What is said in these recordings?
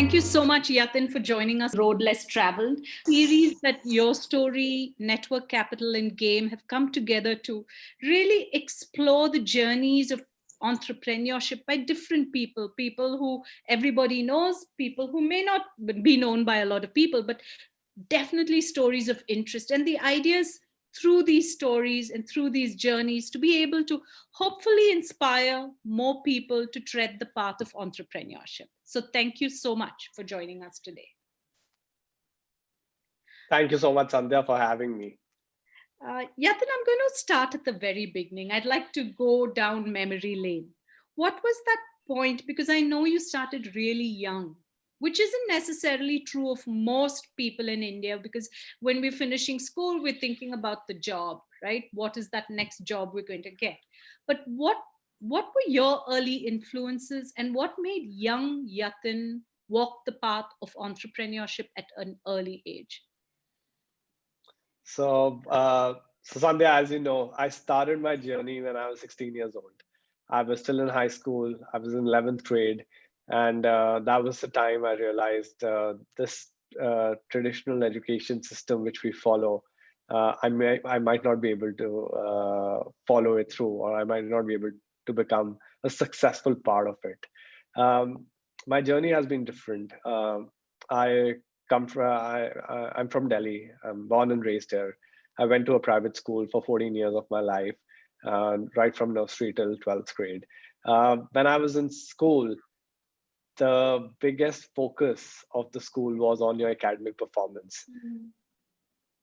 Thank you so much, Yatin, for joining us. Road Less Traveled series that Your Story, Network Capital, and Game have come together to really explore the journeys of entrepreneurship by different people who everybody knows, people who may not be known by a lot of people, but definitely stories of interest. And the ideas through these stories and through these journeys to be able to hopefully inspire more people to tread the path of entrepreneurship. So thank you so much for joining us today. Thank you so much, Sandhya, for having me. Yatin, I'm going to start at the very beginning. I'd like to go down memory lane. What was that point? Because I know you started really young, which isn't necessarily true of most people in India, because when we're finishing school, we're thinking about the job, right? What is that next job we're going to get? But what were your early influences, and what made young Yatin walk the path of entrepreneurship at an early age? So Sandhya, as you know, I started my journey when I was 16 years old. I was still in high school. I was in 11th grade. And that was the time I realized this traditional education system which we follow, I might not be able to follow it through, or I might not be able to become a successful part of it. My journey has been different. I I'm from Delhi. I'm born and raised here. I went to a private school for 14 years of my life, right from nursery till 12th grade. When I was in school, the biggest focus of the school was on your academic performance. Mm.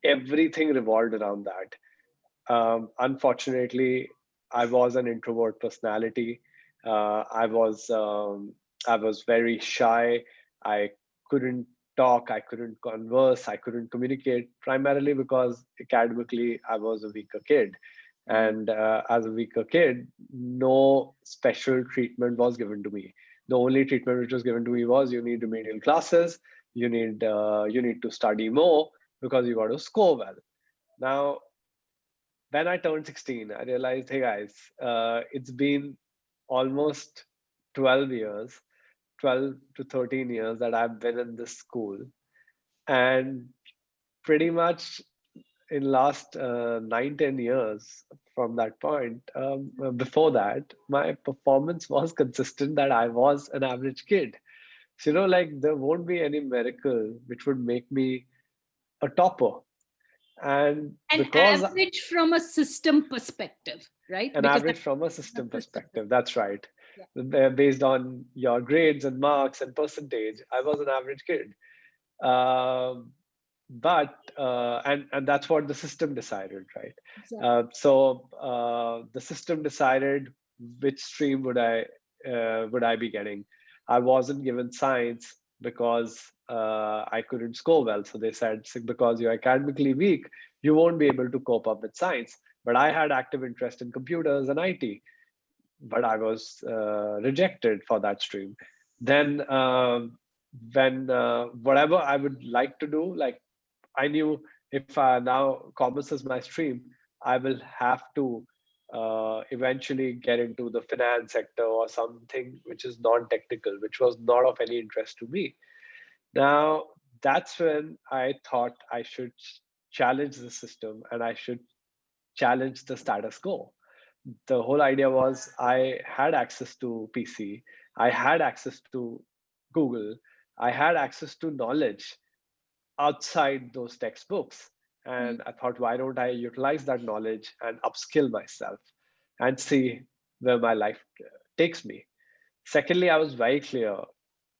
Everything revolved around that. Unfortunately, I was an introvert personality. Uh, I was um, I was very shy. I couldn't talk. I couldn't converse. I couldn't communicate. Primarily because academically I was a weaker kid, and as a weaker kid, no special treatment was given to me. The only treatment which was given to me was you need remedial classes. You need to study more because you got to score well. Now, when I turned 16, I realized, hey guys, it's been almost 12 years, 12 to 13 years that I've been in this school. And pretty much in last 9, 10 years from that point, before that, my performance was consistent that I was an average kid. So, like there won't be any miracle which would make me a topper. And An because average from a system perspective, right? an Because average from a system that's the system. perspective, that's right. Yeah. Based on your grades and marks and percentage, I was an average kid. Um, and that's what the system decided, right? Exactly. The system decided which stream would I be getting. I wasn't given science because I couldn't score well. So they said, because you're academically weak, you won't be able to cope up with science. But I had active interest in computers and IT, but I was rejected for that stream. Then when whatever I would like to do, like I knew if now commerce is my stream, I will have to eventually get into the finance sector or something which is non-technical, which was not of any interest to me. Now, that's when I thought I should challenge the system and I should challenge the status quo. The whole idea was I had access to PC, I had access to Google, I had access to knowledge outside those textbooks. Mm. And I thought, why don't I utilize that knowledge and upskill myself and see where my life takes me? Secondly, I was very clear,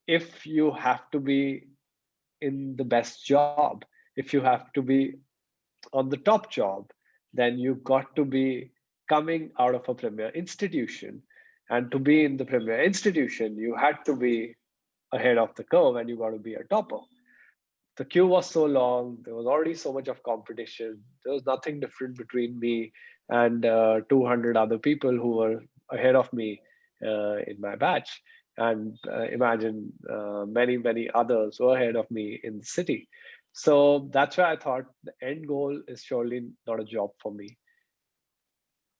if you have to be in the best job, if you have to be on the top job, then you got to be coming out of a premier institution. And to be in the premier institution, you had to be ahead of the curve and you got to be a topper. The queue was so long, there was already so much of competition. There was nothing different between me and 200 other people who were ahead of me in my batch. And imagine many others were ahead of me in the city. So that's why I thought the end goal is surely not a job for me.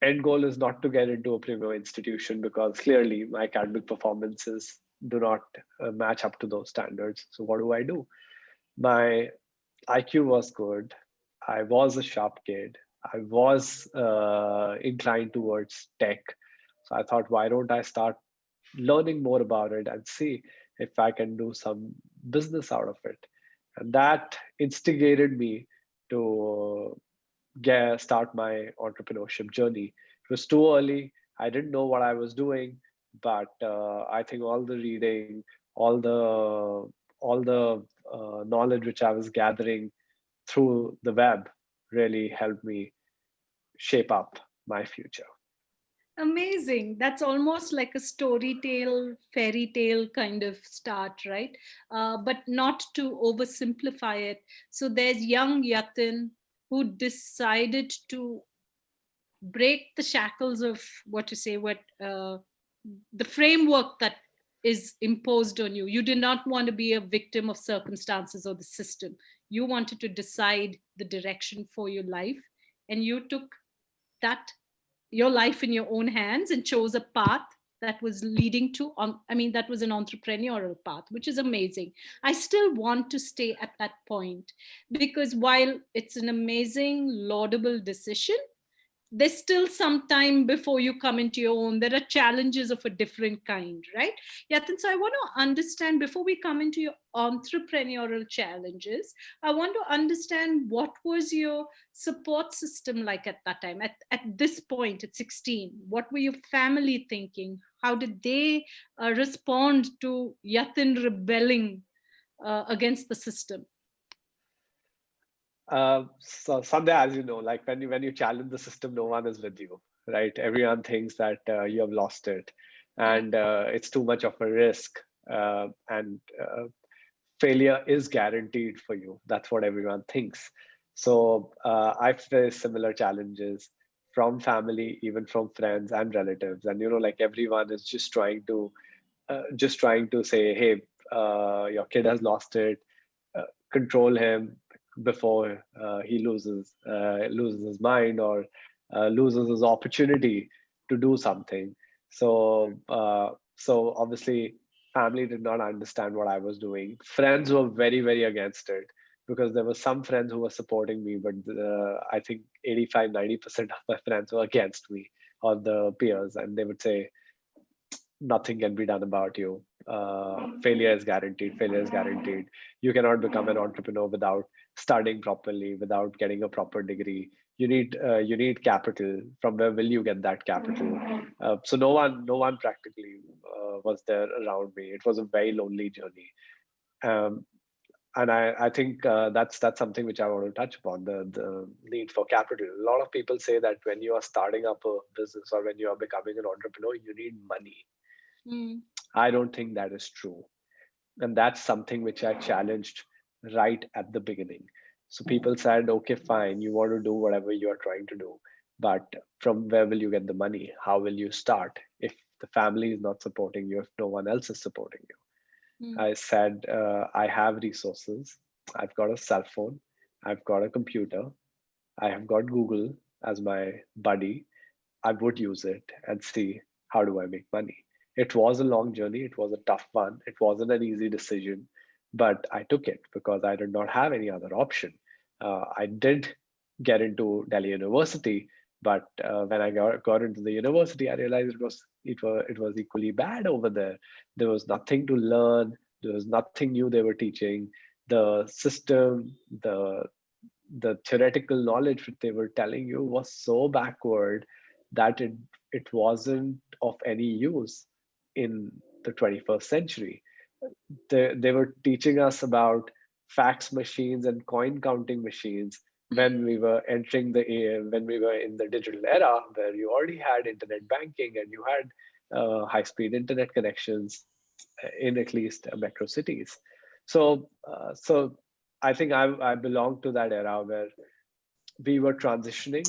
End goal is not to get into a premier institution because clearly my academic performance is do not match up to those standards. So what do I do? My IQ was good. I was a sharp kid. I was inclined towards tech. So I thought, why don't I start learning more about it and see if I can do some business out of it? And that instigated me to start my entrepreneurship journey. It was too early. I didn't know what I was doing, but I think all the reading, all the knowledge which I was gathering through the web really helped me shape up my future. Amazing. That's almost like a story tale, fairy tale kind of start, right? But not to oversimplify it. So there's young Yatin who decided to break the shackles of what to say, what the framework that is imposed on you. You did not want to be a victim of circumstances or the system. You wanted to decide the direction for your life, and you took that your life in your own hands and chose a path that was leading to that was an entrepreneurial path, which is amazing. I still want to stay at that point, because while it's an amazing laudable decision, there's still some time before you come into your own. There are challenges of a different kind, right? Yatin, so I want to understand, before we come into your entrepreneurial challenges, I want to understand what was your support system like at that time, at this point, at 16. What were your family thinking? How did they respond to Yatin rebelling against the system? So someday, as you know, like when you challenge the system, no one is with you, right? Everyone thinks that you have lost it, Yeah. and it's too much of a risk, and failure is guaranteed for you. That's what everyone thinks. So I've faced similar challenges from family, even from friends and relatives, and like everyone is just trying to say, hey, your kid has lost it. Control him before he loses his mind, or loses his opportunity to do something. So obviously, family did not understand what I was doing. Friends were very, very against it, because there were some friends who were supporting me, but I think 85-90% of my friends were against me, or the peers, and they would say, nothing can be done about you. Failure is guaranteed. Failure is guaranteed. You cannot become an entrepreneur without studying properly, without getting a proper degree. You need capital. From where will you get that capital? So no one practically was there around me. It was a very lonely journey. Um, and I think that's something which I want to touch upon, the need for capital. A lot of people say that when you are starting up a business, or when you are becoming an entrepreneur, you need money. Mm. I don't think that is true. And that's something which I challenged right at the beginning. So people said, okay, fine, you want to do whatever you are trying to do, but from where will you get the money? How will you start if the family is not supporting you, if no one else is supporting you? Mm. I said, I have resources. I've got a cell phone. I've got a computer. I have got Google as my buddy. I would use it and see, how do I make money. It was a long journey. It was a tough one. It wasn't an easy decision, but I took it because I did not have any other option. I did get into Delhi University, but when I got into the university, I realized it was equally bad over there. There was nothing to learn. There was nothing new they were teaching. The system, the theoretical knowledge which they were telling you was so backward that it wasn't of any use in the 21st century. They were teaching us about fax machines and coin counting machines when we were when we were in the digital era, where you already had internet banking and you had high speed internet connections in at least metro cities. So I think I belong to that era where we were transitioning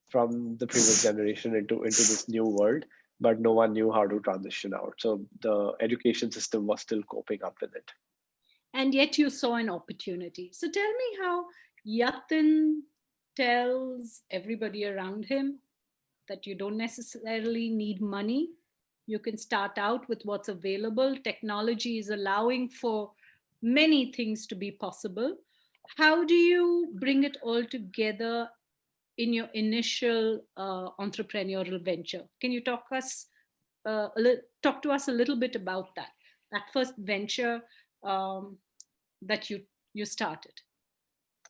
from the previous generation into this new world, but no one knew how to transition out. So the education system was still coping up with it. And yet you saw an opportunity. So tell me how Yatin tells everybody around him that you don't necessarily need money You can start out with what's available. Technology is allowing for many things to be possible. How do you bring it all together in your initial entrepreneurial venture? Can you talk to us a little bit about that first venture um, that you started?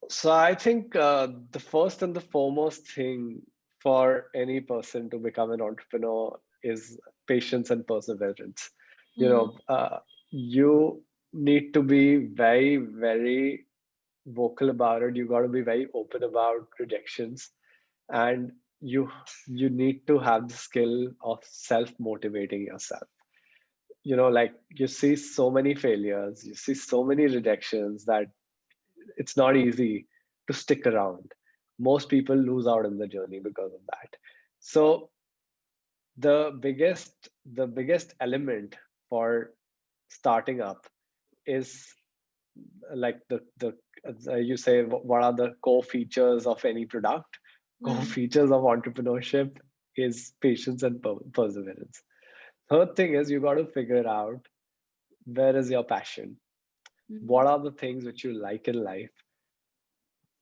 So I think the first and the foremost thing for any person to become an entrepreneur is patience and perseverance. You Mm, know, you need to be very, very vocal about it. You got to be very open about rejections, and you need to have the skill of self motivating yourself. Like you see so many failures, you see so many rejections that it's not easy to stick around. Most people lose out in the journey because of that. So the biggest element for starting up is like the you say what are the core features of any product. Core mm, features of entrepreneurship is patience and perseverance. Third thing is you got to figure out where is your passion, mm, what are the things which you like in life,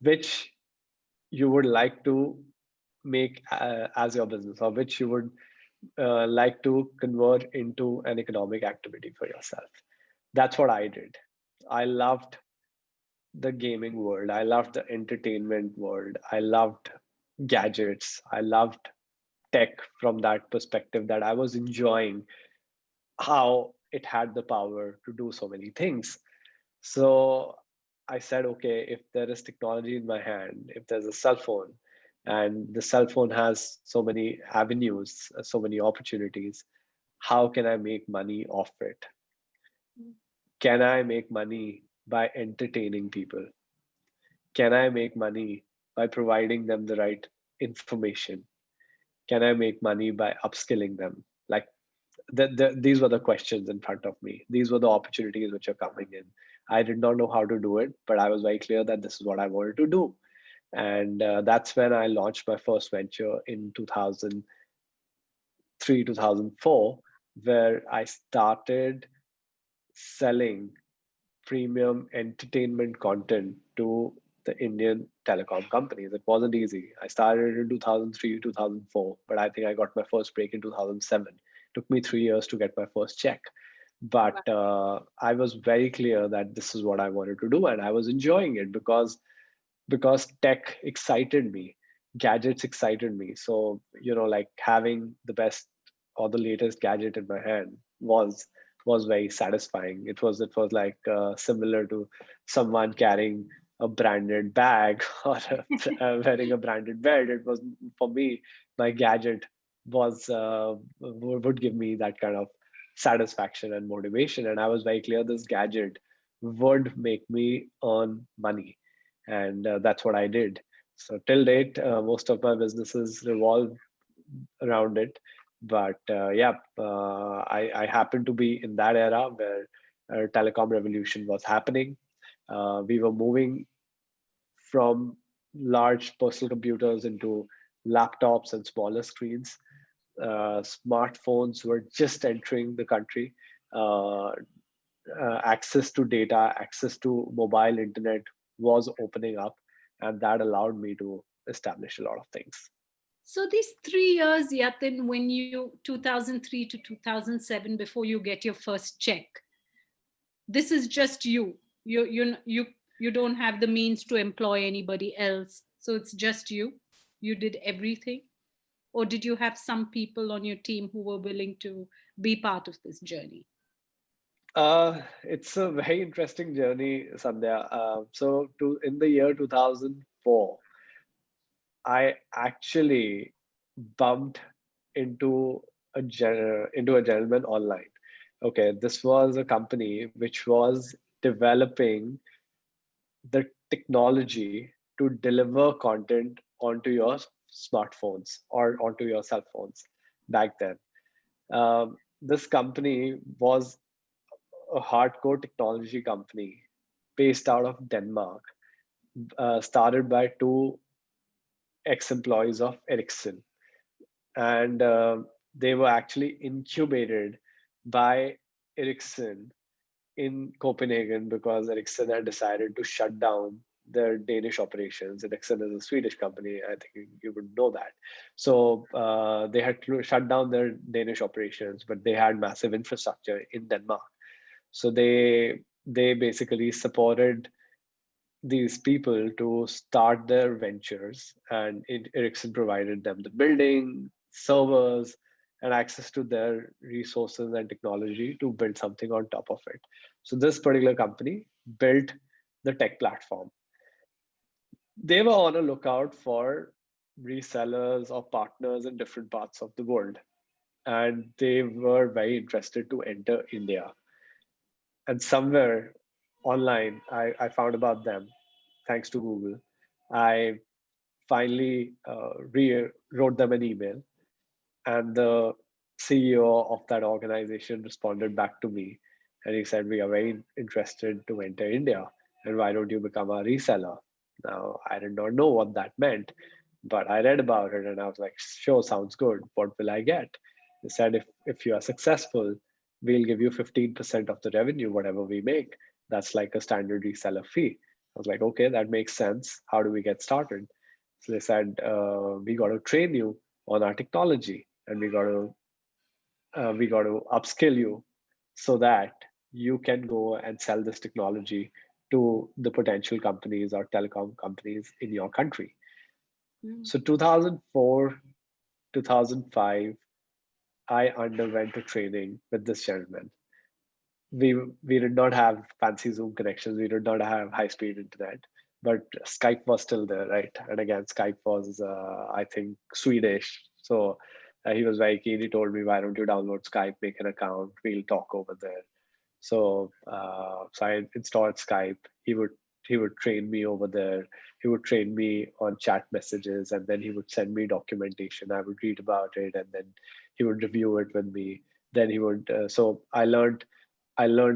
which you would like to make as your business, or which you would like to convert into an economic activity for yourself. That's what I did. I loved the gaming world. I loved the entertainment world. I loved gadgets. I loved tech from that perspective, that I was enjoying how it had the power to do so many things. So I said, okay, if there is technology in my hand, if there's a cell phone, and the cell phone has so many avenues, so many opportunities, how can I make money off it? Can I make money by entertaining people? Can I make money by providing them the right information? Can I make money by upskilling them? Like these were the questions in front of me. These were the opportunities which are coming in. I did not know how to do it, but I was very clear that this is what I wanted to do. And that's when I launched my first venture in 2003, 2004, where I started selling premium entertainment content to the Indian telecom companies. It wasn't easy. I started in 2003, 2004, but I think I got my first break in 2007. It took me 3 years to get my first check. But I was very clear that this is what I wanted to do, and I was enjoying it because tech excited me, gadgets excited me. So like having the best or the latest gadget in my hand was very satisfying. It was like similar to someone carrying a branded bag or wearing a branded belt. It was, for me, my gadget was would give me that kind of satisfaction and motivation, and I was very clear this gadget would make me earn money, and that's what I did. So till date, most of my businesses revolve around it. But yeah, I happened to be in that era where telecom revolution was happening. We were moving from large personal computers into laptops and smaller screens. Smartphones were just entering the country. Uh, Access to data, access to mobile internet was opening up, and that allowed me to establish a lot of things. So these 3 years, Yatin, when you 2003 to 2007, before you get your first check, this is just you don't have the means to employ anybody else, so it's just you did everything, or did you have some people on your team who were willing to be part of this journey? It's a very interesting journey, Sandhya. In the year 2004, I actually bumped into into a gentleman online. Okay, this was a company which was developing the technology to deliver content onto your smartphones or onto your cell phones back then. This company was a hardcore technology company based out of Denmark, started by two ex employees of Ericsson. And They were actually incubated by Ericsson in Copenhagen because Ericsson had decided to shut down their Danish operations. Ericsson is a Swedish company. I think you would know that. So they had to shut down their Danish operations, but they had massive infrastructure in Denmark. So they basically supported these people to start their ventures, and Ericsson provided them the building, servers, and access to their resources and technology to build something on top of it. So this particular company built the tech platform. They were on a lookout for resellers or partners in different parts of the world, and they were very interested to enter India. And somewhere online, I found about them thanks to Google. I finally wrote them an email, and the CEO of that organization responded back to me, and he said, "We are very interested to enter India, and why don't you become a reseller?" Now, I did not know what that meant, but I read about it and I was like, "Sure, sounds good. What will I get?" He said, if you are successful, we'll give you 15% of the revenue, whatever we make. That's like a standard reseller fee. I was like, okay, that makes sense. How do we get started? So they said, we got to train you on our technology, and we got to upskill you so that you can go and sell this technology to the potential companies or telecom companies in your country. Mm. So 2004, 2005, I underwent a training with this gentleman. We did not have fancy Zoom connections. We did not have high speed internet, but Skype was still there, right? And again, Skype was I think Swedish, so he was very keen. He told me, "Why don't you download Skype, make an account, we'll talk over there." So I installed Skype. He would train me over there. He would train me on chat messages, and then he would send me documentation. I would read about it, and then he would review it with me. Then he would. So I learned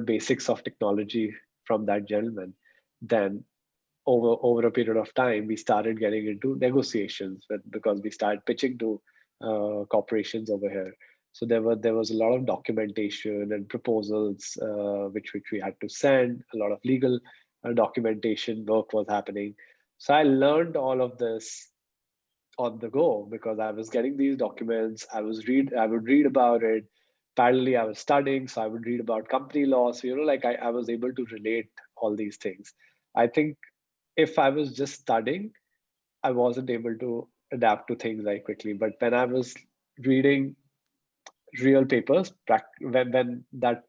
basics of technology from that gentleman. Then over a period of time, we started getting into negotiations because we started pitching to corporations over here. So there was a lot of documentation and proposals which we had to send. A lot of legal documentation work was happening. So I learned all of this on the go because I was getting these documents. I would read about it. Parallelly, I was studying, so I would read about company law. So like I was able to relate all these things. I think if I was just studying, I wasn't able to adapt to things very quickly. But when I was reading real papers, when that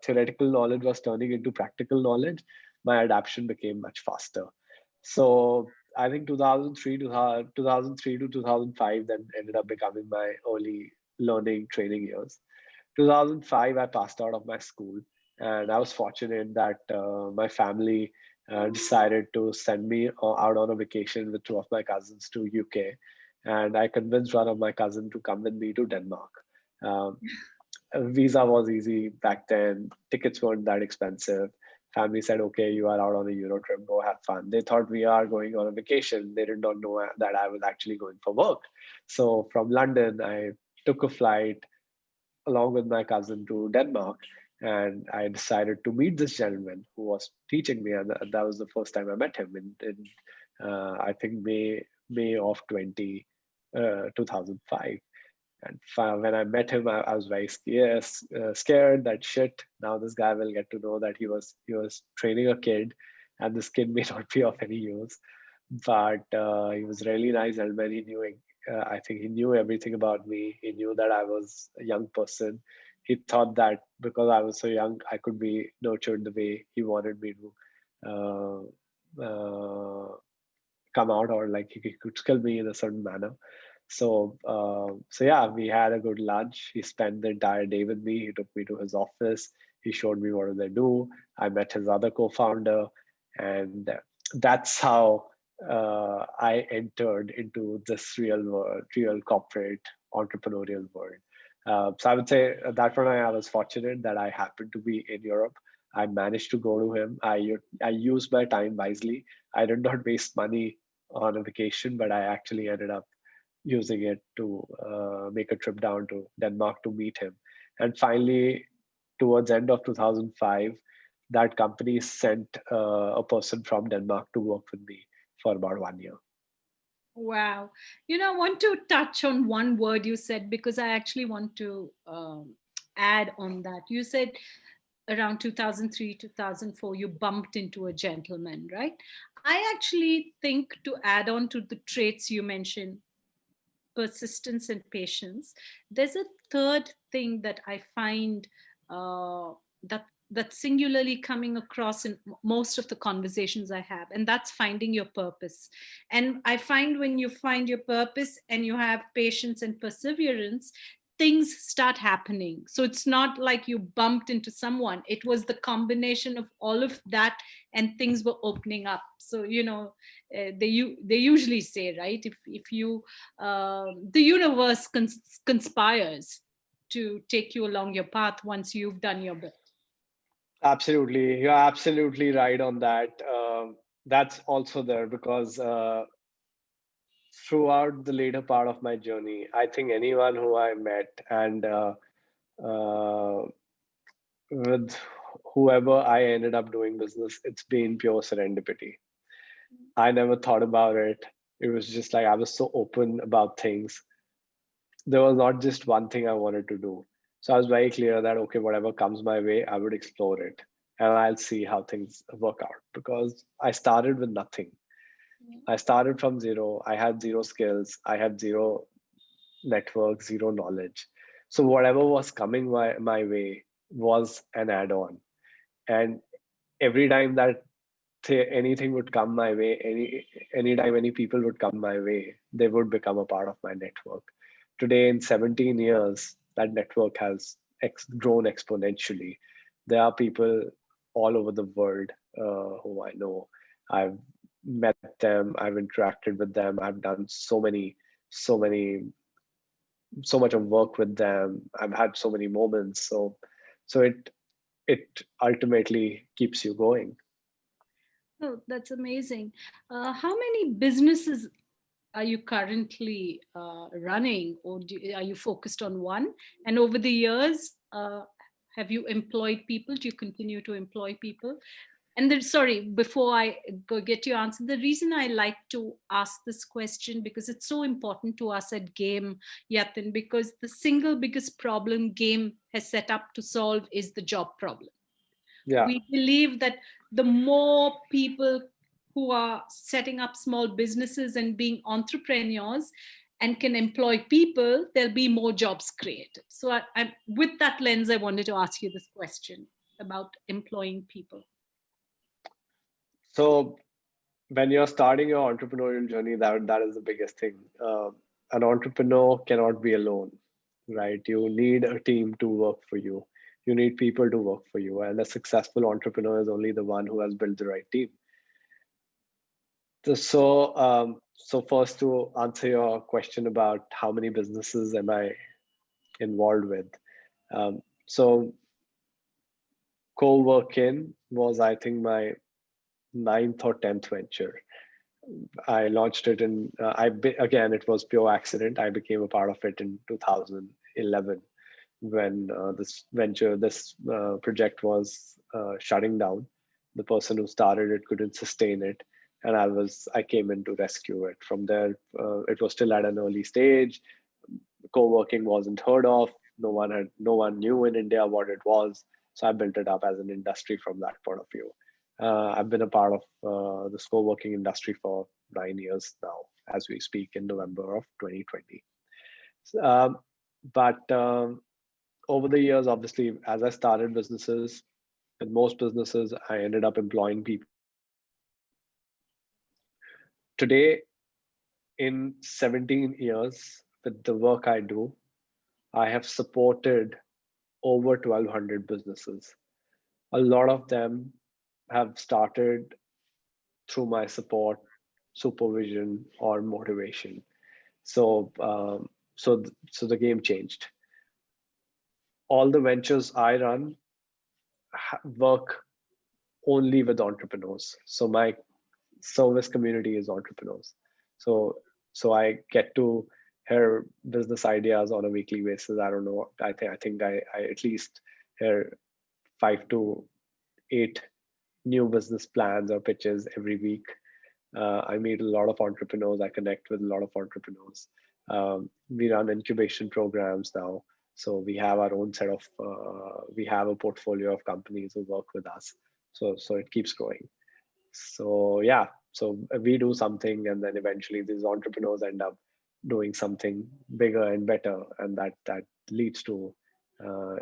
theoretical knowledge was turning into practical knowledge, my adaptation became much faster. So I think 2003 to 2005 then ended up becoming my early learning training years. 2005, I passed out of my school, and I was fortunate that my family decided to send me out on a vacation with two of my cousins to UK, and I convinced one of my cousins to come with me to Denmark. Um, a visa was easy back then. Tickets weren't that expensive. Family said, "Okay, you are out on a Euro trip. Go have fun." They thought we are going on a vacation. They did not know that I was actually going for work. So from London, I took a flight along with my cousin to Denmark, and I decided to meet this gentleman who was teaching me, and that was the first time I met him in I think May of 2005. And when I met him, I was very scared that shit. Now this guy will get to know that he was training a kid, and this kid may not be of any use. But he was really nice, and when he knew, I think he knew everything about me. He knew that I was a young person. He thought that because I was so young, I could be nurtured the way he wanted me to come out, or like he could skill me in a certain manner. So yeah, we had a good lunch. He spent the entire day with me. He took me to his office. He showed me what do they do. I met his other co-founder, and that's how I entered into this real world, real corporate entrepreneurial world. So I would say that one I was fortunate that I happened to be in Europe. I managed to go to him. I used my time wisely. I did not waste money on a vacation, but I actually ended up using it to make a trip down to Denmark to meet him. And finally, towards end of 2005, that company sent a person from Denmark to work with me for about 1 year. Wow. I want to touch on one word you said because I actually want to add on that. You said around 2003, 2004, you bumped into a gentleman, right? I actually think, to add on to the traits you mentioned, persistence and patience, there's a third thing that I find that singularly coming across in most of the conversations I have, and that's finding your purpose. And I find when you find your purpose and you have patience and perseverance, things start happening. So it's not like you bumped into someone, it was the combination of all of that, and things were opening up. So they usually say, right, if you the universe conspires to take you along your path once you've done your bit. Absolutely. You're absolutely right on that. That's also there because throughout the later part of my journey, I think anyone who I met and uh, with whoever I ended up doing business, it's been pure serendipity. I never thought about it. It was just like I was so open about things. There was not just one thing I wanted to do. So I was very clear that, okay, whatever comes my way, I would explore it and I'll see how things work out because I started with nothing. I started from zero. I had zero skills. I had zero network, zero knowledge. So whatever was coming my way was an add on. And every time that anything would come my way, anytime any people would come my way, they would become a part of my network. Today, in 17 years, that network has grown exponentially. There are people all over the world who I know. I've met them, I've interacted with them, I've done so many, so much of work with them. I've had so many moments. So it ultimately keeps you going. Oh, that's amazing. How many businesses are you currently running, or are you focused on one? And over the years, have you employed people? Do you continue to employ people? And then, sorry, before I go get your answer, the reason I like to ask this question, because it's so important to us at Game, Yatin, because the single biggest problem Game has set up to solve is the job problem. Yeah. We believe that the more people who are setting up small businesses and being entrepreneurs and can employ people, there'll be more jobs created. So with that lens, I wanted to ask you this question about employing people. So when you're starting your entrepreneurial journey, that is the biggest thing. An entrepreneur cannot be alone, right? You need a team to work for you. You need people to work for you, and a successful entrepreneur is only the one who has built the right team. So first to answer your question about how many businesses am I involved with, so co-working was, I think, my ninth or 10th venture. I launched it in, again, it was pure accident. I became a part of it in 2011 when this project was shutting down. The person who started it couldn't sustain it. And I came in to rescue it. From there, it was still at an early stage. Co-working wasn't heard of. No one knew in India what it was. So I built it up as an industry from that point of view. I've been a part of the co-working industry for 9 years now, as we speak, in November of 2020. Um, but over the years, obviously, as I started businesses, with most businesses, I ended up employing people. Today, in 17 years, with the work I do, I have supported over 1,200 businesses. A lot of them have started through my support, supervision, or motivation. So, so the game changed. All the ventures I run work only with entrepreneurs. So my service community is entrepreneurs. So, so I get to hear business ideas on a weekly basis. I don't know. I at least hear 5 to 8 new business plans or pitches every week. I meet a lot of entrepreneurs. I connect with a lot of entrepreneurs. We run incubation programs now. So we have our own set of, we have a portfolio of companies who work with us. So it keeps growing. So yeah, so we do something, and then eventually these entrepreneurs end up doing something bigger and better, and that leads to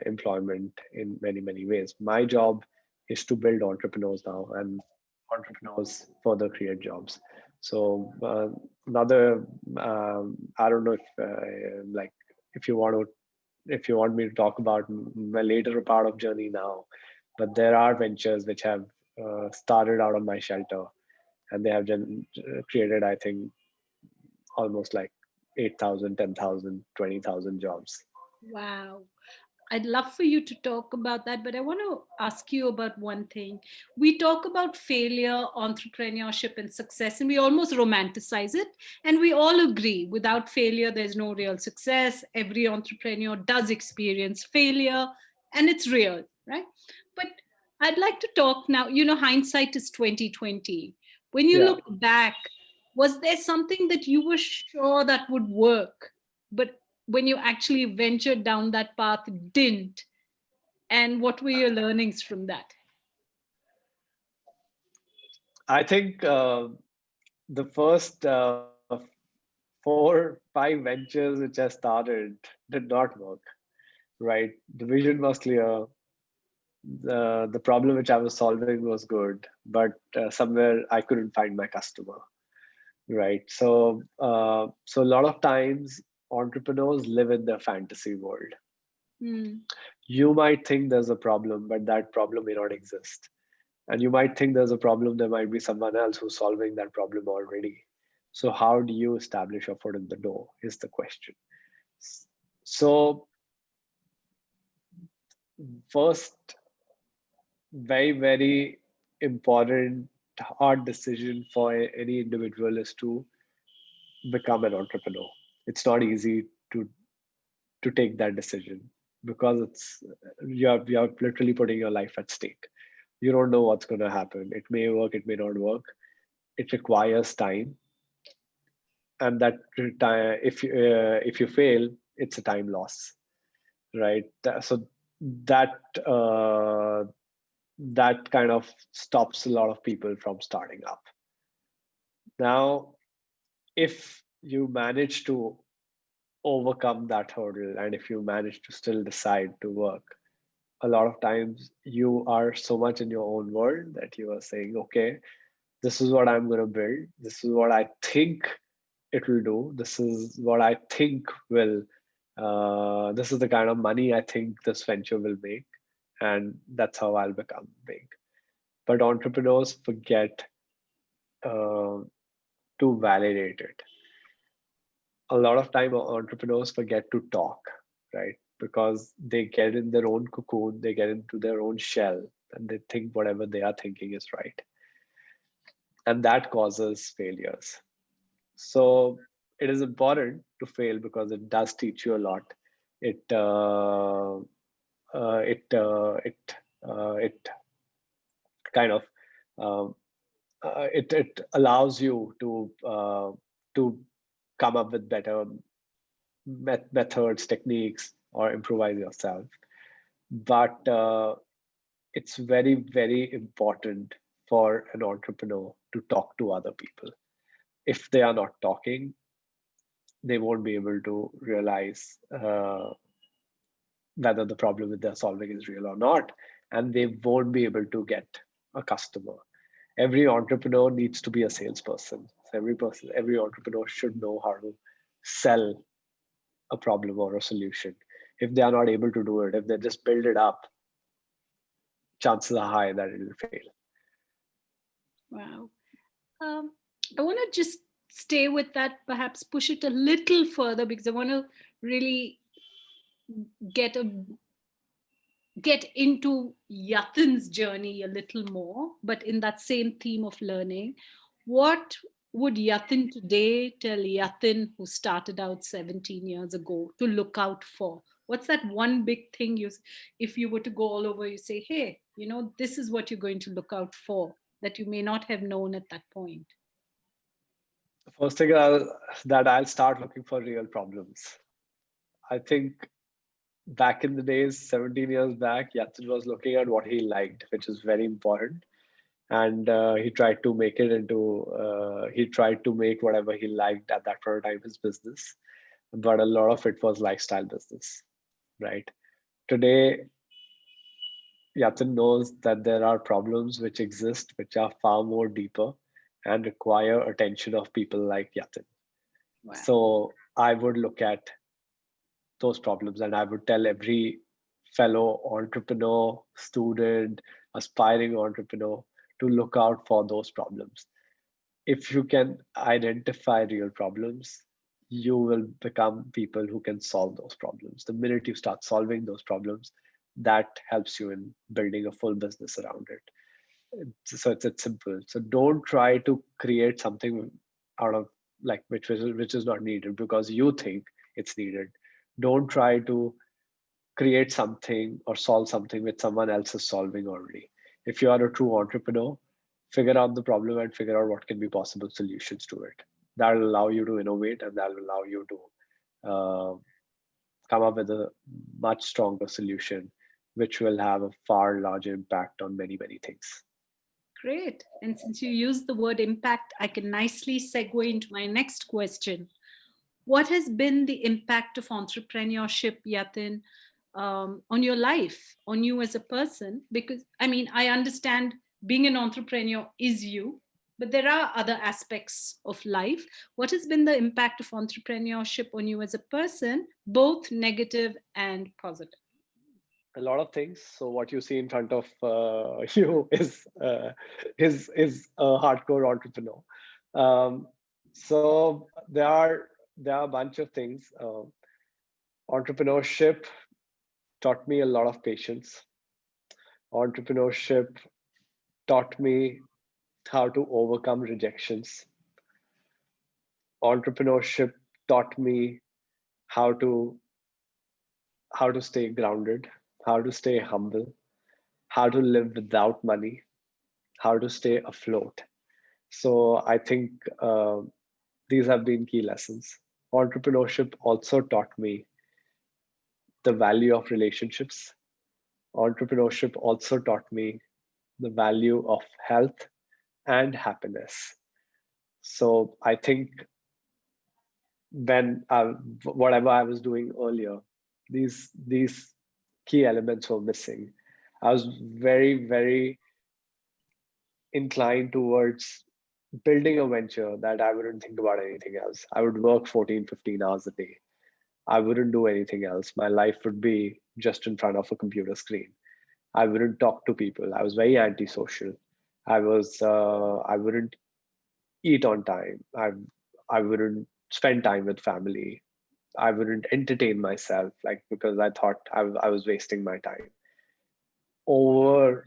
employment in many ways. My job is to build entrepreneurs now, and entrepreneurs further create jobs. So another, I don't know if like if you want to, if you want me to talk about my later part of journey now, but there are ventures which have started out of my shelter, and they have created, I think, almost like 8,000, 10,000, 20,000 jobs. Wow. I'd love for you to talk about that, but I want to ask you about one thing. We talk about failure, entrepreneurship, and success, and we almost romanticize it. And we all agree without failure, there's no real success. Every entrepreneur does experience failure, and it's real, right? But I'd like to talk now. Hindsight is 2020. When you Yeah, look back, was there something that you were sure that would work, but when you actually ventured down that path, it didn't? And what were your learnings from that? I think the first 4, 5 ventures which I started did not work. Right, the vision was clear. The problem which I was solving was good, but somewhere I couldn't find my customer. Right, so a lot of times entrepreneurs live in their fantasy world. Hmm. You might think there's a problem, but that problem may not exist. And you might think there's a problem, there might be someone else who's solving that problem already. So how do you establish a foot in the door is the question. So first, very important hard decision for any individual is to become an entrepreneur. It's not easy to to take that decision, because it's you're literally putting your life at stake. You don't know what's going to happen. It may work, it may not work. It requires time, and that time, if you fail, it's a time loss, right? So that that kind of stops a lot of people from starting up. Now, if you manage to overcome that hurdle, and if you manage to still decide to work, a lot of times you are so much in your own world that you are saying, okay, this is what I'm going to build, this is what I think it will do, this is what I think will this is the kind of money I think this venture will make, and that's how I'll become big. But entrepreneurs forget uh, to validate it. A lot of time entrepreneurs forget to talk, right? Because they get in their own cocoon, they get into their own shell, and they think whatever they are thinking is right, and that causes failures. So it is important to fail because it does teach you a lot. It it it kind of um, it allows you to come up with better methods, techniques, or improvise yourself. But it's very important for an entrepreneur to talk to other people. If they are not talking, they won't be able to realize whether the problem that they're solving is real or not, and they won't be able to get a customer. Every entrepreneur needs to be a salesperson. So every entrepreneur should know how to sell a problem or a solution. If they are not able to do it, if they just build it up, chances are high that it will fail. Wow. Um, I want to just stay with that, perhaps push it a little further, because I want to really get a get into Yatin's journey a little more, but in that same theme of learning. What would Yatin today tell Yatin who started out 17 years ago to look out for? What's that one big thing if you were to go all over, you say, hey, this is what you're going to look out for that you may not have known at that point? The first thing I'll start looking for real problems. I think back in the days, 17 years back, Yatin was looking at what he liked, which is very important. And he tried to make it into, he tried to make whatever he liked at that point of time his business. But a lot of it was lifestyle business, right? Today, Yatin knows that there are problems which exist, which are far more deeper and require attention of people like Yatin. Wow. So I would look at those problems and I would tell every fellow entrepreneur, student, aspiring entrepreneur to look out for those problems. If you can identify real problems, you will become people who can solve those problems. The minute you start solving those problems, that helps you in building a full business around it. So it's simple. So don't try to create something out of like which is not needed because you think it's needed. Don't try to create something or solve something which someone else is solving already. If you are a true entrepreneur, figure out the problem and figure out what can be possible solutions to it. That will allow you to innovate and that will allow you to come up with a much stronger solution, which will have a far larger impact on many, many things. Great. And since you used the word impact, I can nicely segue into my next question. What has been the impact of entrepreneurship, Yatin, on your life, on you as a person? Because, I mean, I understand being an entrepreneur is you, but there are other aspects of life. What has been the impact of entrepreneurship on you as a person, both negative and positive? A lot of things. So what you see in front of you is a hardcore entrepreneur. Um, so there are a bunch of things. Entrepreneurship taught me a lot of patience. Entrepreneurship taught me how to overcome rejections. Entrepreneurship taught me how to how to stay grounded, how to stay humble, how to live without money, how to stay afloat. So I think these have been key lessons. Entrepreneurship also taught me the value of relationships. Entrepreneurship also taught me the value of health and happiness. So I think when whatever I was doing earlier, these key elements were missing. I was very inclined towards building a venture that I wouldn't think about anything else. I would work 14, 15 hours a day. I wouldn't do anything else. My life would be just in front of a computer screen. I wouldn't talk to people. I was very antisocial. I wouldn't eat on time. I wouldn't spend time with family. I wouldn't entertain myself like because I thought I was wasting my time. Over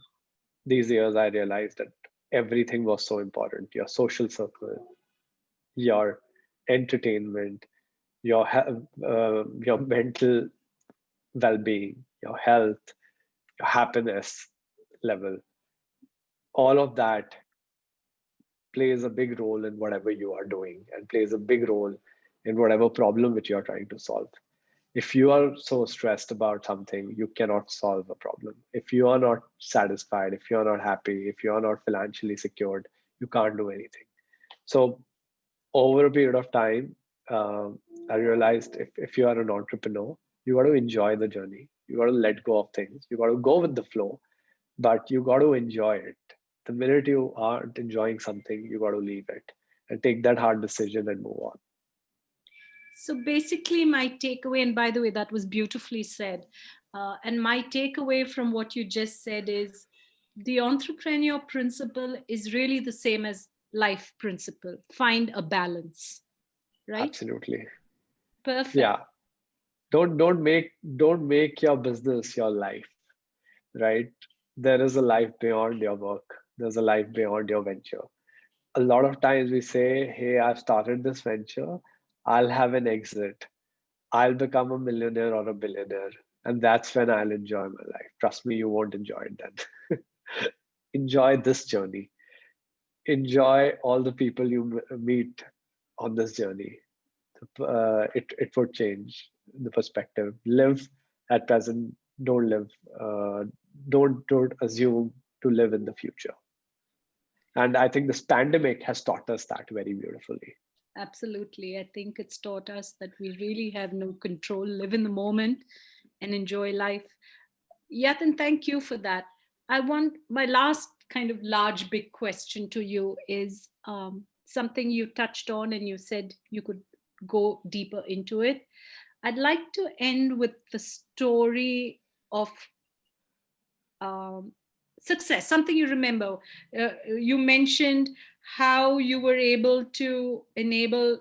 these years, I realized that everything was so important. Your social circle, your entertainment, your mental well-being, your health, your happiness level, all of that plays a big role in whatever you are doing and plays a big role in whatever problem which you are trying to solve. If you are so stressed about something, you cannot solve a problem. If you are not satisfied, if you are not happy, if you are not financially secured, you can't do anything. So over a period of time, I realized if you are an entrepreneur, you got to enjoy the journey. You got to let go of things. You got to go with the flow, but you got to enjoy it. The minute you aren't enjoying something, you got to leave it and take that hard decision and move on. So basically, my takeaway, and by the way, that was beautifully said. And my takeaway from what you just said is the entrepreneur principle is really the same as life principle. Find a balance, right? Absolutely. Perfect. Yeah. Don't make your business your life, right? There is a life beyond your work. There's a life beyond your venture. A lot of times we say, hey, I've started this venture, I'll have an exit, I'll become a millionaire or a billionaire, and that's when I'll enjoy my life. Trust me, you won't enjoy it then. Enjoy this journey. Enjoy all the people you meet on this journey. It would change the perspective. Live at present. Don't live. Uh, don't assume to live in the future. And I think this pandemic has taught us that very beautifully. Absolutely. I think it's taught us that we really have no control, live in the moment and enjoy life. Yatin, thank you for that. I want my last kind of large, big question to you is something you touched on and you said you could go deeper into it. I'd like to end with the story of um, success, something you remember. You mentioned how you were able to enable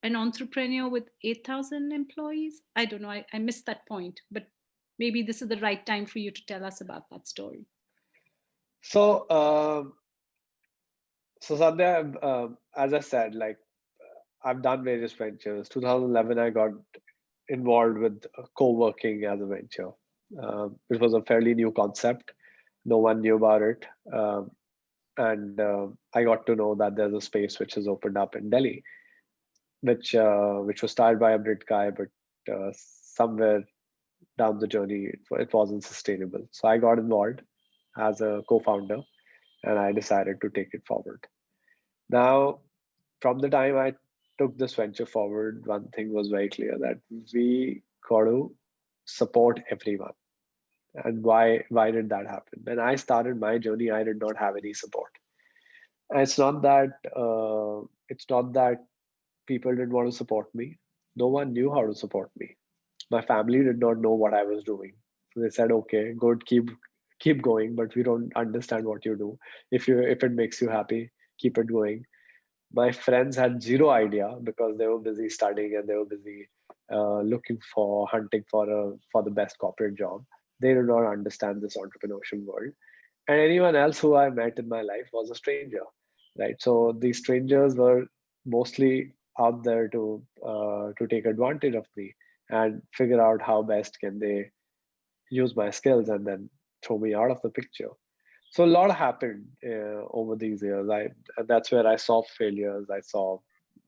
an entrepreneur with 8,000 employees. I don't know, I missed that point, but maybe this is the right time for you to tell us about that story. So, Sandhya, as I said, like I've done various ventures. 2011, I got involved with co-working as a venture. It was a fairly new concept. No one knew about it. And I got to know that there's a space which has opened up in Delhi, which was started by a Brit guy, but somewhere down the journey, it wasn't sustainable. So I got involved as a co-founder, and I decided to take it forward. Now, from the time I took this venture forward, one thing was very clear that we got to support everyone. And why did that happen? When I started my journey, I did not have any support. And it's not that people didn't want to support me. No one knew how to support me. My family did not know what I was doing. So they said, okay, good, keep going, but we don't understand what you do. If it makes you happy, keep it going. My friends had zero idea because they were busy studying and they were busy looking for hunting for the best corporate job. They did not understand this entrepreneurship world, and anyone else who I met in my life was a stranger, right? So these strangers were mostly out there to take advantage of me and figure out how best can they use my skills and then throw me out of the picture. So a lot happened over these years. That's where I saw failures.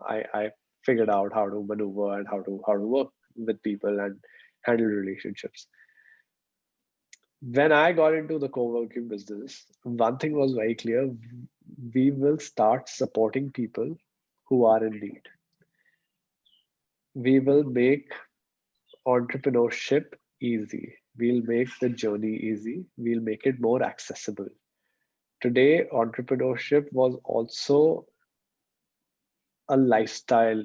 I figured out how to maneuver and how to work with people and handle relationships. When I got into the co-working business, one thing was very clear: we will start supporting people who are in need. We will make entrepreneurship easy. We'll make the journey easy. We'll make it more accessible. Today, entrepreneurship was also a lifestyle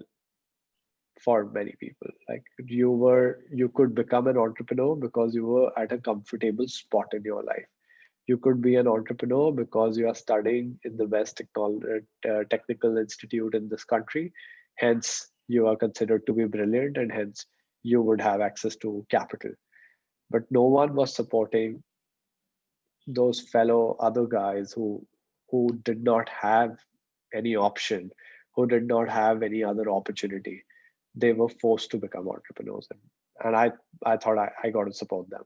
for many people. Like you could become an entrepreneur because you were at a comfortable spot in your life. You could be an entrepreneur because you are studying in the best technical institute in this country. Hence, you are considered to be brilliant, and hence you would have access to capital. But no one was supporting those fellow other guys who did not have any option, who did not have any other opportunity. They were forced to become entrepreneurs, and I thought I got to support them.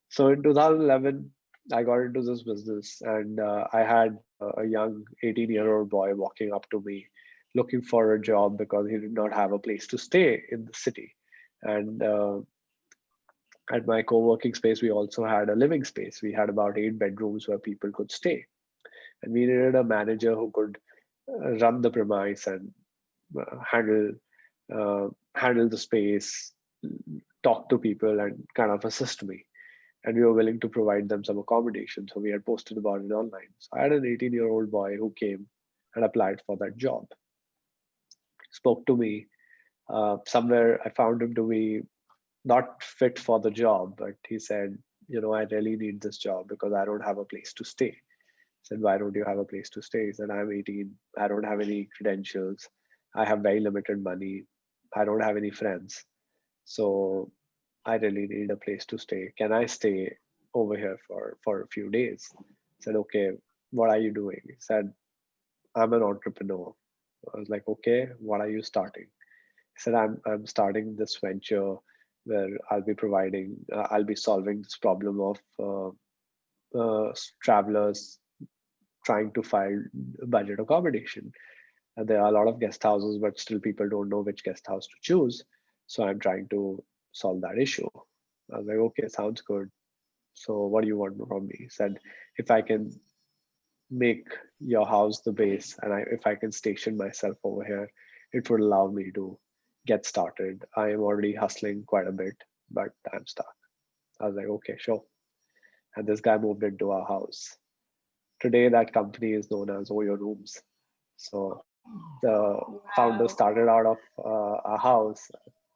So in 2011, I got into this business, and I had a young 18-year-old boy walking up to me looking for a job because he did not have a place to stay in the city. And at my co-working space, we also had a living space. We had about 8 bedrooms where people could stay, and we needed a manager who could run the premise and uh, handle handle the space, talk to people, and kind of assist me. And we were willing to provide them some accommodation. So we had posted about it online. So I had an 18-year-old boy who came and applied for that job, spoke to me. Somewhere I found him to be not fit for the job, but he said, I really need this job because I don't have a place to stay. I said, why don't you have a place to stay? He said, I'm 18. I don't have any credentials. I have very limited money. I don't have any friends. So I really need a place to stay. Can I stay over here for a few days? I said, okay, what are you doing? He said, I'm an entrepreneur. I was like, okay, what are you starting? He said, I'm starting this venture where I'll be solving this problem of travelers trying to file budget accommodation. And there are a lot of guest houses, but still people don't know which guest house to choose. So I'm trying to solve that issue. I was like, okay, sounds good. So what do you want from me? He said, if I can make your house the base and if I can station myself over here, it would allow me to get started. I am already hustling quite a bit, but I'm stuck. I was like, okay, sure. And this guy moved into our house. Today, that company is known as Oyo Rooms. So the founder Wow. started out of a house,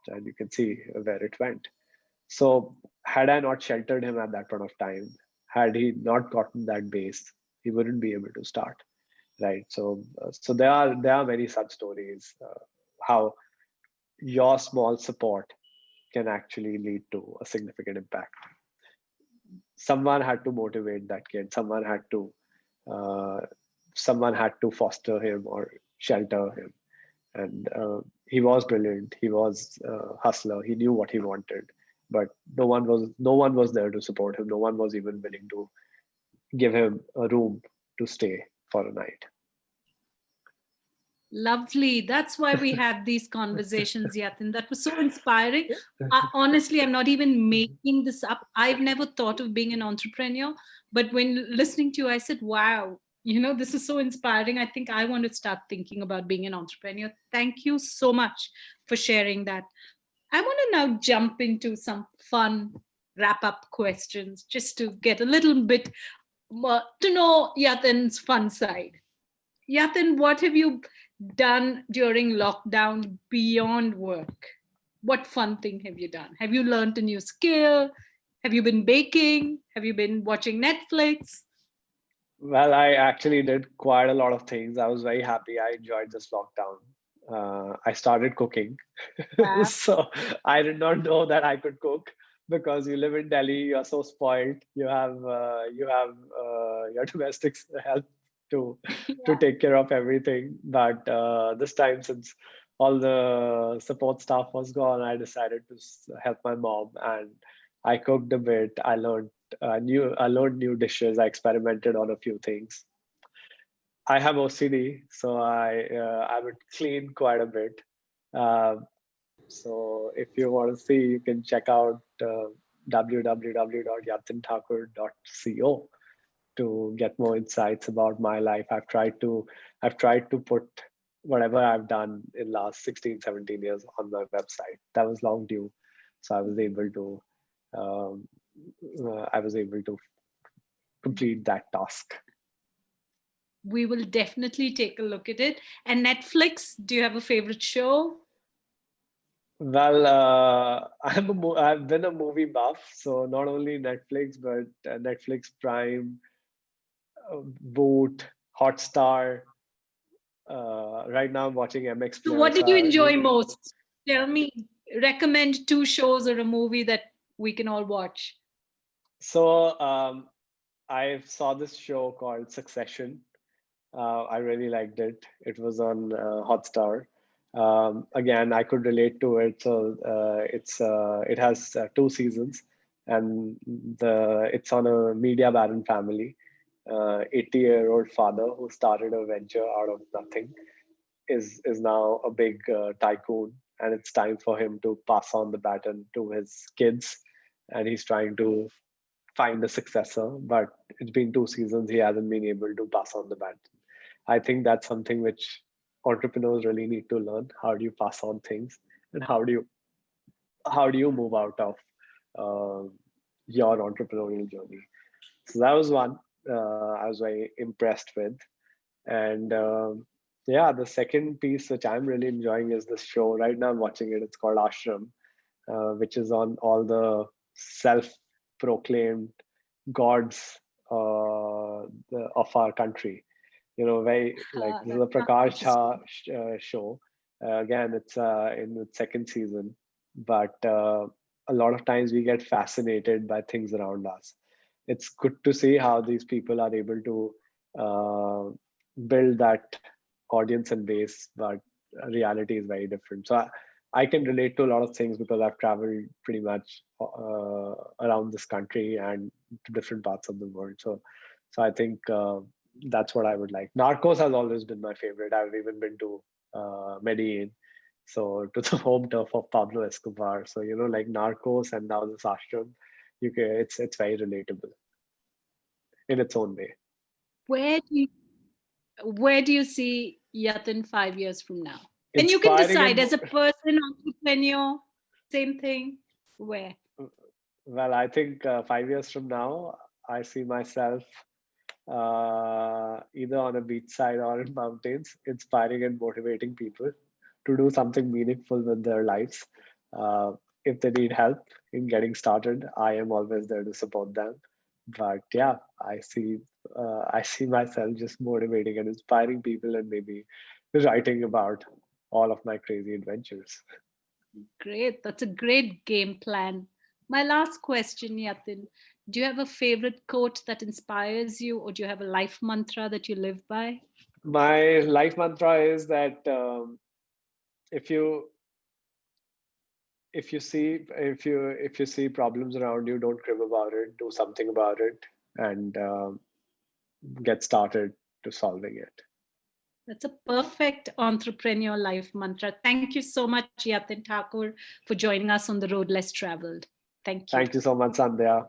and you can see where it went. So had I not sheltered him at that point of time, had he not gotten that base, he wouldn't be able to start, right? So there are many such stories, how your small support can actually lead to a significant impact. Someone had to motivate that kid. Uh, Someone had to foster him or shelter him, and he was brilliant. He was a hustler. He knew what he wanted, but no one was there to support him. No one was even willing to give him a room to stay for a night. Lovely. That's why we have these conversations, Yatin. That was so inspiring. Honestly, I'm not even making this up. I've never thought of being an entrepreneur, but when listening to you, I said, wow, this is so inspiring. I think I want to start thinking about being an entrepreneur. Thank you so much for sharing that. I want to now jump into some fun wrap up questions just to get a little bit more to know Yatin's fun side. Yatin, what have you done during lockdown beyond work? What fun thing have you done? Have you learned a new skill? Have you been baking? Have you been watching Netflix? Well, I actually did quite a lot of things. I was very happy. I enjoyed this lockdown. I started cooking. Wow. So I did not know that I could cook because you live in Delhi. You're so spoiled. You have your domestic help to Yeah. take care of everything. But this time, since all the support staff was gone, I decided to help my mom, and I cooked a bit. I learned new dishes. I experimented on a few things. I have OCD, so I would clean quite a bit. Uh, so if you want to see, you can check out www.yatinthakur.co to get more insights about my life. I've tried to put whatever I've done in last 16, 17 years on my website. That was long due, so um, I was able to complete that task. We will definitely take a look at it. And Netflix, do you have a favorite show? Well, I've been a movie buff, so not only Netflix, but Netflix Prime, Voot, Hotstar. Right now, I'm watching MX So, what Player. did you So enjoy most? Tell me, recommend two shows or a movie that we can all watch. so I saw this show called Succession. I really liked it. It was on Hotstar. Again, I could relate to it. So it has 2 seasons, and it's on a media baron family. 80-year-old father who started a venture out of nothing is now a big tycoon, and it's time for him to pass on the baton to his kids, and he's trying to find a successor. But it's been 2 seasons, he hasn't been able to pass on the baton. I think that's something which entrepreneurs really need to learn. How do you pass on things, and how do you move out of uh, your entrepreneurial journey? So that was one I was very impressed with. And yeah, the second piece which I'm really enjoying is this show. Right now, I'm watching it. It's called Ashram, which is on all the self-proclaimed gods of our country. Very like this is That a sounds Prakash interesting. Jha show. Again, it's in its second season, but a lot of times we get fascinated by things around us. It's good to see how these people are able to uh, build that audience and base, but reality is very different. So I can relate to a lot of things because I've traveled pretty much around this country and to different parts of the world. So I think that's what I would like. Narcos has always been my favorite. I've even been to Medellin, so to the home turf of Pablo Escobar. So like Narcos and now this ashram, it's very relatable in its own way. Where do you, where do you see Yatin 5 years from now? And you can Inspiring decide and as a person, entrepreneur, same thing. Where? well, I think 5 years from now, I see myself either on a beachside or in mountains, inspiring and motivating people to do something meaningful with their lives. Uh, if they need help in getting started, I am always there to support them. But yeah, I see myself just motivating and inspiring people, and maybe writing about all of my crazy adventures. Great. That's a great game plan. My last question, Yatin. Do you have a favorite quote that inspires you, or do you have a life mantra that you live by? My life mantra is that if you if you see problems around you, don't crib about it, do something about it, and get started to solving it. That's a perfect entrepreneur life mantra. Thank you so much, Yatin Thakur, for joining us on the road less traveled. Thank you. Thank you so much, Sandhya.